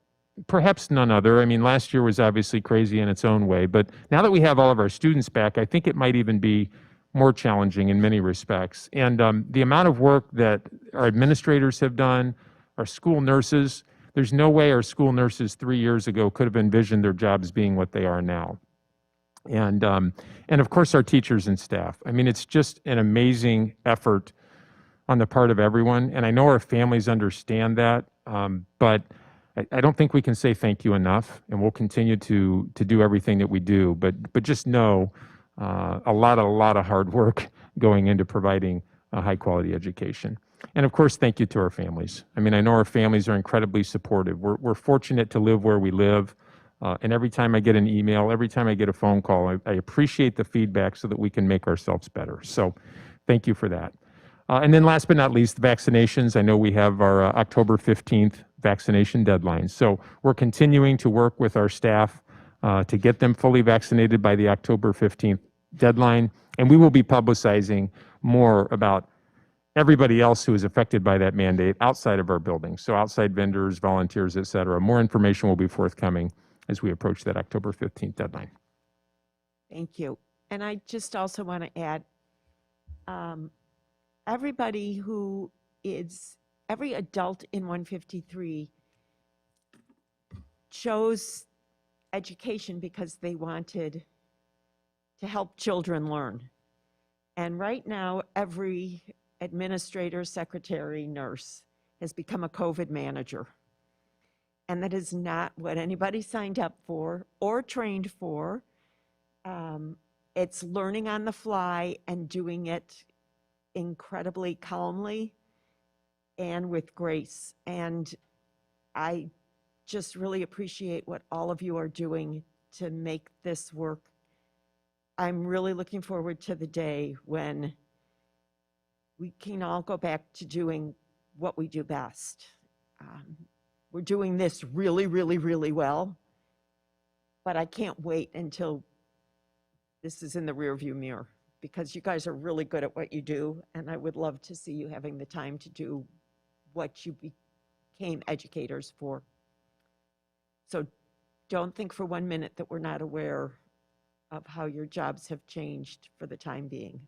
Speaker 8: perhaps none other, I mean, last year was obviously crazy in its own way, but now that we have all of our students back, I think it might even be more challenging in many respects. And the amount of work that our administrators have done, our school nurses, there's no way our school nurses 3 years ago could have envisioned their jobs being what they are now. And of course, our teachers and staff. I mean, it's just an amazing effort on the part of everyone. And I know our families understand that, but I don't think we can say thank you enough. And we'll continue to do everything that we do. But just know a lot of hard work going into providing a high quality education. And of course, thank you to our families. I mean, I know our families are incredibly supportive. We're fortunate to live where we live. And every time I get an email, every time I get a phone call, I appreciate the feedback so that we can make ourselves better. So thank you for that. And then last but not least, vaccinations. I know we have our October 15th vaccination deadline. So we're continuing to work with our staff to get them fully vaccinated by the October 15th deadline. And we will be publicizing more about everybody else who is affected by that mandate outside of our building. So outside vendors, volunteers, et cetera. More information will be forthcoming as we approach that October 15th deadline.
Speaker 2: Thank you. And I just also want to add, everybody who is, every adult in 153 chose education because they wanted to help children learn. And right now, every administrator, secretary, nurse has become a COVID manager. And that is not what anybody signed up for or trained for. It's learning on the fly and doing it incredibly calmly and with grace. And I just really appreciate what all of you are doing to make this work. I'm really looking forward to the day when we can all go back to doing what we do best. We're doing this really, really, really well, but I can't wait until this is in the rearview mirror, because you guys are really good at what you do, and I would love to see you having the time to do what you became educators for. So don't think for 1 minute that we're not aware of how your jobs have changed for the time being.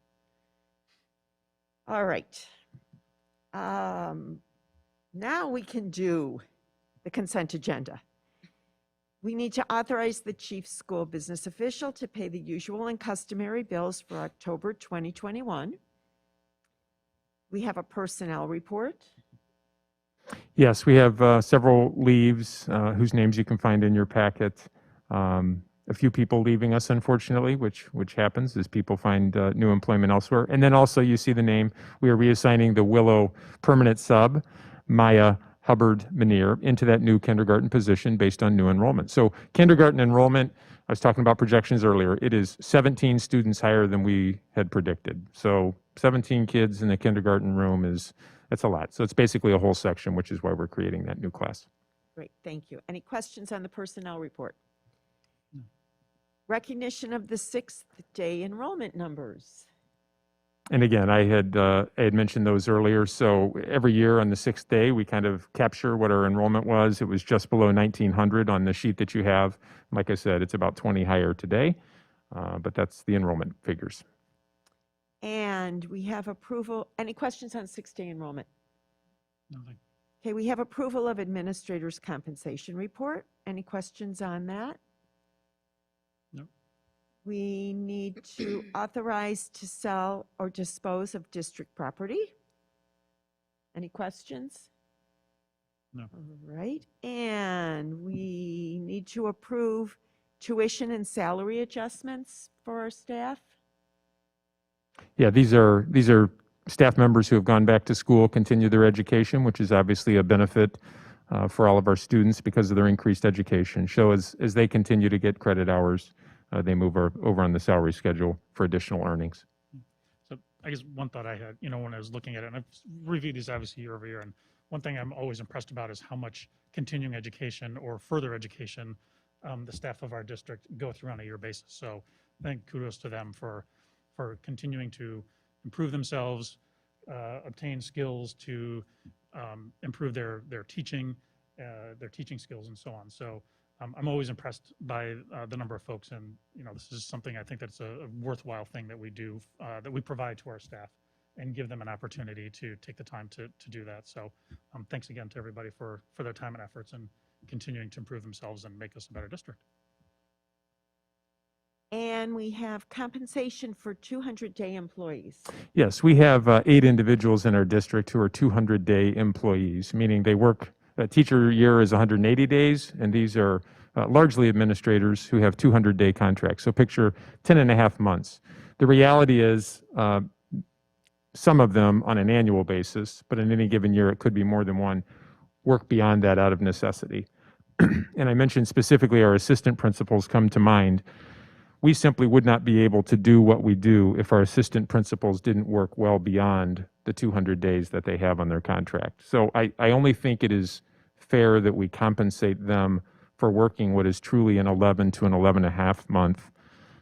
Speaker 2: All right. Now we can do the consent agenda. We need to authorize the chief school business official to pay the usual and customary bills for October 2021. We have a personnel report.
Speaker 8: Yes, we have several leaves whose names you can find in your packet. A few people leaving us, unfortunately, which happens as people find new employment elsewhere. And then also you see the name, we are reassigning the Willow permanent sub, Maya Hubbard Manier, into that new kindergarten position based on new enrollment. So kindergarten enrollment, I was talking about projections earlier, it is 17 students higher than we had predicted. So 17 kids in the kindergarten room that's a lot. So it's basically a whole section, which is why we're creating that new class.
Speaker 2: Great, thank you. Any questions on the personnel report? Recognition of the sixth day enrollment numbers.
Speaker 8: And again, I had mentioned those earlier. So every year on the sixth day, we kind of capture what our enrollment was. It was just below 1,900 on the sheet that you have. Like I said, it's about 20 higher today, but that's the enrollment figures.
Speaker 2: And we have approval, any questions on sixth-day enrollment?
Speaker 4: Nothing.
Speaker 2: Okay, we have approval of administrators' compensation report. Any questions on that?
Speaker 4: No.
Speaker 2: We need to authorize to sell or dispose of district property. Any questions?
Speaker 4: No.
Speaker 2: All right, and we need to approve tuition and salary adjustments for our staff.
Speaker 8: Yeah, these are staff members who have gone back to school, continue their education, which is obviously a benefit for all of our students because of their increased education. So as they continue to get credit hours, they move over on the salary schedule for additional earnings.
Speaker 4: So I guess one thought I had, when I was looking at it, and I've reviewed these obviously year over year, and one thing I'm always impressed about is how much continuing education or further education the staff of our district go through on a year basis. So I think kudos to them for continuing to improve themselves, obtain skills to improve their teaching skills and so on. So I'm always impressed by the number of folks, and this is something I think that's a worthwhile thing that we do, that we provide to our staff and give them an opportunity to take the time to do that. So thanks again to everybody for their time and efforts and continuing to improve themselves and make us a better district.
Speaker 2: And we have compensation for 200-day employees.
Speaker 8: Yes, we have 8 individuals in our district who are 200-day employees, meaning they work, a teacher year is 180 days, and these are largely administrators who have 200-day contracts. So picture 10 and a half months. The reality is some of them on an annual basis, but in any given year it could be more than one, work beyond that out of necessity. And I mentioned specifically our assistant principals come to mind. We simply would not be able to do what we do if our assistant principals didn't work well beyond the 200 days that they have on their contract. So I only think it is fair that we compensate them for working what is truly an 11 to an 11 and a half month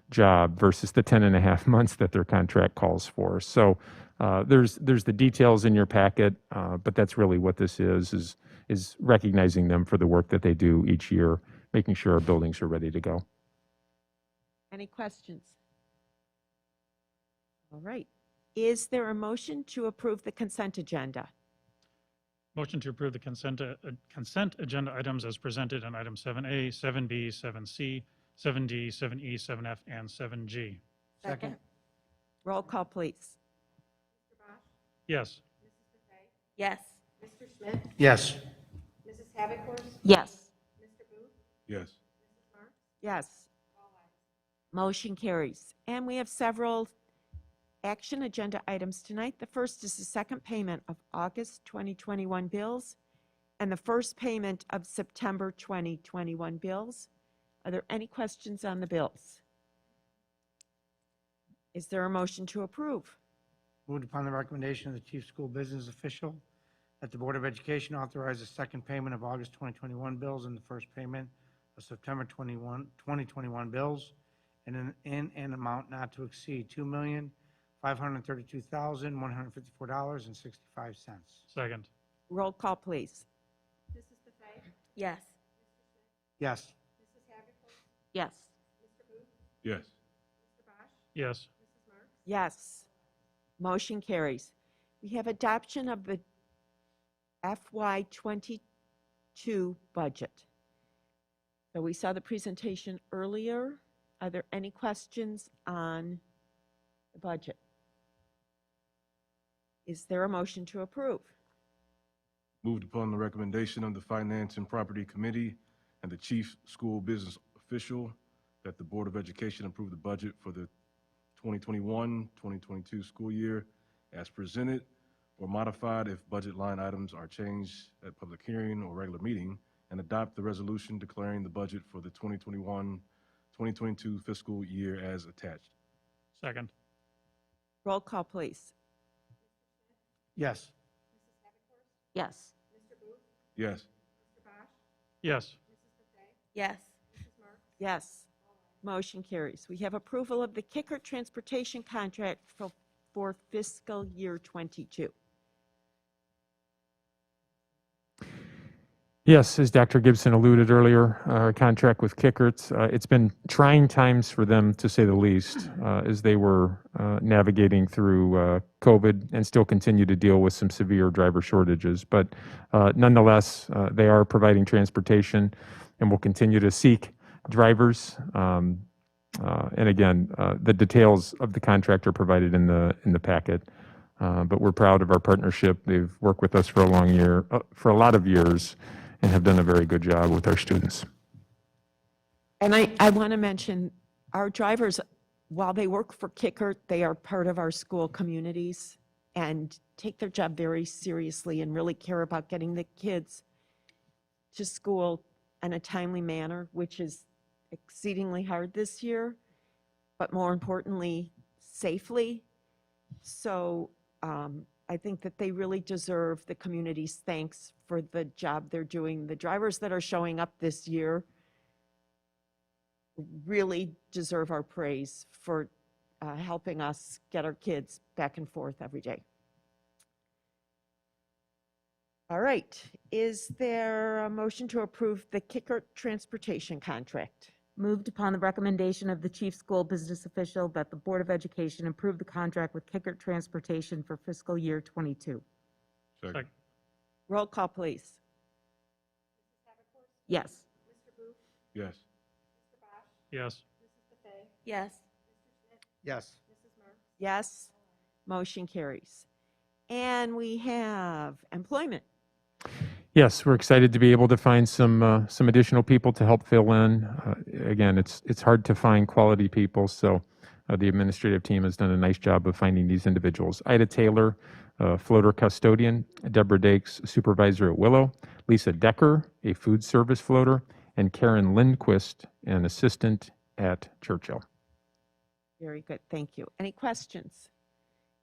Speaker 8: job versus the 10 and a half months that their contract calls for. So there's the details in your packet, but that's really what this is recognizing them for the work that they do each year, making sure our buildings are ready to go.
Speaker 2: Any questions? All right. Is there a motion to approve the consent agenda?
Speaker 4: Motion to approve the consent agenda items as presented on item 7A, 7B, 7C, 7D, 7E, 7F, and 7G.
Speaker 1: Second.
Speaker 2: Roll call, please.
Speaker 4: Yes.
Speaker 6: Yes.
Speaker 1: Yes.
Speaker 7: Yes.
Speaker 5: Yes.
Speaker 2: Yes. Motion carries. And we have several action agenda items tonight. The first is the second payment of August 2021 bills and the first payment of September 2021 bills. Are there any questions on the bills? Is there a motion to approve?
Speaker 1: Moved upon the recommendation of the chief school business official that the Board of Education authorize the second payment of August 2021 bills and the first payment of September 2021 bills in an amount not to exceed $2,532,154.65.
Speaker 4: Second.
Speaker 2: Roll call, please.
Speaker 6: Yes.
Speaker 1: Yes.
Speaker 7: Yes.
Speaker 5: Yes.
Speaker 4: Yes.
Speaker 2: Yes. Motion carries. We have adoption of the FY22 budget. So we saw the presentation earlier. Are there any questions on the budget? Is there a motion to approve?
Speaker 10: Moved upon the recommendation of the Finance and Property Committee and the Chief School Business Official that the Board of Education approve the budget for the 2021-2022 school year as presented or modified if budget line items are changed at public hearing or regular meeting, and adopt the resolution declaring the budget for the 2021-2022 fiscal year as attached.
Speaker 4: Second.
Speaker 2: Roll call, please.
Speaker 1: Yes.
Speaker 7: Yes.
Speaker 10: Yes.
Speaker 4: Yes.
Speaker 6: Yes.
Speaker 2: Yes. Motion carries. We have approval of the Kicker Transportation Contract for fiscal year '22.
Speaker 8: Yes, as Dr. Gibson alluded earlier, our contract with Kickerts, it's been trying times for them, to say the least, as they were navigating through COVID and still continue to deal with some severe driver shortages. But nonetheless, they are providing transportation and will continue to seek drivers. And again, the details of the contract are provided in the packet. But we're proud of our partnership. They've worked with us for a lot of years, and have done a very good job with our students.
Speaker 2: And I want to mention, our drivers, while they work for Kicker, they are part of our school communities and take their job very seriously and really care about getting the kids to school in a timely manner, which is exceedingly hard this year, but more importantly, safely. So I think that they really deserve the community's thanks for the job they're doing. The drivers that are showing up this year really deserve our praise for helping us get our kids back and forth every day. All right, is there a motion to approve the Kicker Transportation Contract?
Speaker 7: Moved upon the recommendation of the Chief School Business Official that the Board of Education approve the contract with Kicker Transportation for fiscal year '22.
Speaker 10: Second.
Speaker 2: Roll call, please.
Speaker 7: Yes.
Speaker 10: Yes.
Speaker 4: Yes.
Speaker 6: Yes.
Speaker 1: Yes.
Speaker 2: Yes. Motion carries. And we have employment.
Speaker 8: Yes, we're excited to be able to find some additional people to help fill in. Again, it's hard to find quality people, so the administrative team has done a nice job of finding these individuals. Ida Taylor, floater custodian, Deborah Dakes, supervisor at Willow, Lisa Decker, a food service floater, and Karen Lindquist, an assistant at Churchill.
Speaker 2: Very good, thank you. Any questions?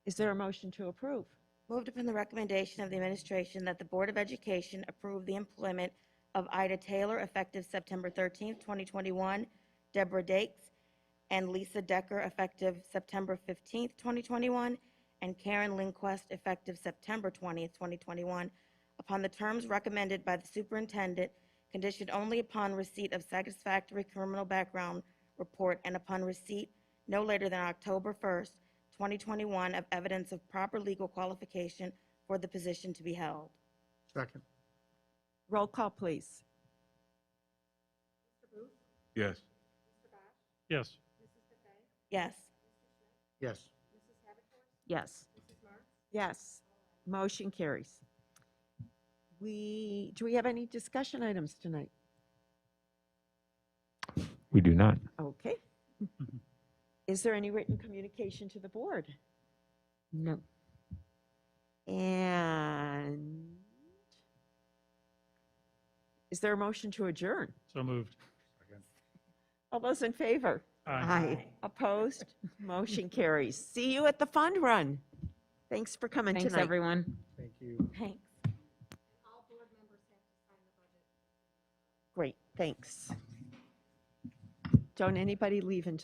Speaker 2: Is there a motion to approve?
Speaker 6: Moved upon the recommendation of the administration that the Board of Education approve the employment of Ida Taylor effective September 13th, 2021, Deborah Dakes and Lisa Decker effective September 15th, 2021, and Karen Lindquist effective September 20th, 2021, upon the terms recommended by the superintendent, conditioned only upon receipt of satisfactory criminal background report and upon receipt no later than October 1st, 2021, of evidence of proper legal qualification for the position to be held.
Speaker 1: Second.
Speaker 2: Roll call, please.
Speaker 10: Yes.
Speaker 4: Yes.
Speaker 6: Yes.
Speaker 1: Yes.
Speaker 7: Yes.
Speaker 2: Yes. Motion carries. Do we have any discussion items tonight?
Speaker 8: We do not.
Speaker 2: Okay. Is there any written communication to the board?
Speaker 7: No.
Speaker 2: And is there a motion to adjourn?
Speaker 4: So moved.
Speaker 2: All those in favor?
Speaker 4: Aye.
Speaker 2: Opposed? Motion carries. See you at the fund run. Thanks for coming
Speaker 7: Thanks,
Speaker 2: tonight.
Speaker 7: everyone.
Speaker 1: Thank you.
Speaker 6: Thanks.
Speaker 2: Great, thanks. Don't anybody leave until